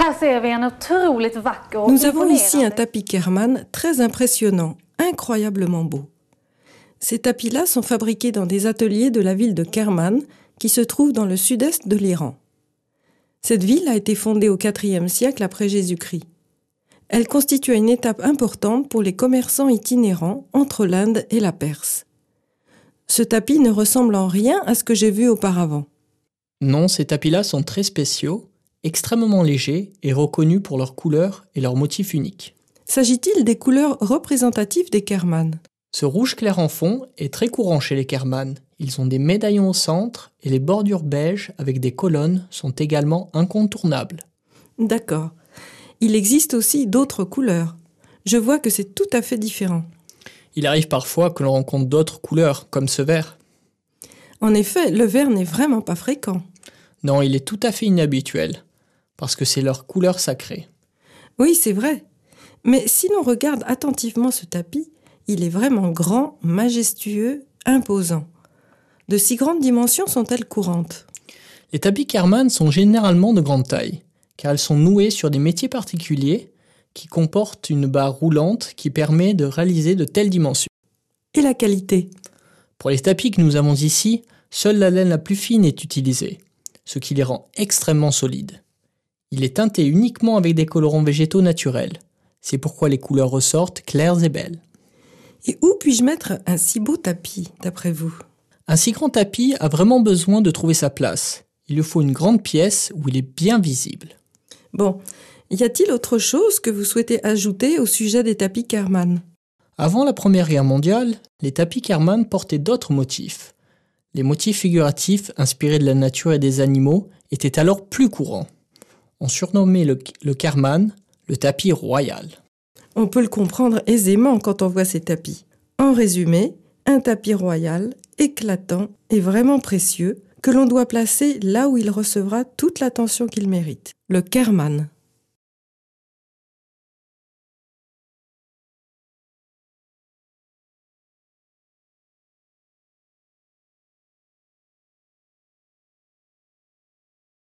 Här ser vi en otroligt vacker och Nous avons ici un imponerande. tapis Kerman très impressionnant, incroyablement beau. Ces tapis-là sont fabriqués dans des ateliers de la ville de Kerman, qui se trouve dans le sud-est de l'Iran. Cette ville a été fondée au IVe siècle après Jésus-Christ. Elle constitue une étape importante pour les commerçants itinérants entre l'Inde et la Perse. Ce tapis ne ressemble en rien à ce que j'ai vu auparavant. Non, ces tapis-là sont très spéciaux, extrêmement légers et reconnus pour leurs couleurs et leurs motifs uniques. S'agit-il des couleurs représentatives des Kerman ? Ce rouge clair en fond est très courant chez les Kerman. Ils ont des médaillons au centre et les bordures beiges avec des colonnes sont également incontournables. D'accord. Il existe aussi d'autres couleurs. Je vois que c'est tout à fait différent. Il arrive parfois que l'on rencontre d'autres couleurs, comme ce vert. En effet, le vert n'est vraiment pas fréquent. Non, il est tout à fait inhabituel, parce que c'est leur couleur sacrée. Oui, c'est vrai. Mais si l'on regarde attentivement ce tapis, il est vraiment grand, majestueux, imposant. De si grandes dimensions sont-elles courantes ? Les tapis Kerman sont généralement de grande taille, car elles sont nouées sur des métiers particuliers qui comportent une barre roulante qui permet de réaliser de telles dimensions. Et la qualité ? Pour les tapis que nous avons ici, seule la laine la plus fine est utilisée, ce qui les rend extrêmement solides. Il est teinté uniquement avec des colorants végétaux naturels. C'est pourquoi les couleurs ressortent claires et belles. Et où puis-je mettre un si beau tapis, d'après vous ? Un si grand tapis a vraiment besoin de trouver sa place. Il lui faut une grande pièce où il est bien visible. Bon, y a-t-il autre chose que vous souhaitez ajouter au sujet des tapis Kerman ? Avant la Première Guerre mondiale, les tapis Kerman portaient d'autres motifs. Les motifs figuratifs inspirés de la nature et des animaux étaient alors plus courants. On surnommait le Kerman le tapis royal. On peut le comprendre aisément quand on voit ces tapis. En résumé, un tapis royal, éclatant et vraiment précieux, que l'on doit placer là où il recevra toute l'attention qu'il mérite. Le Kerman.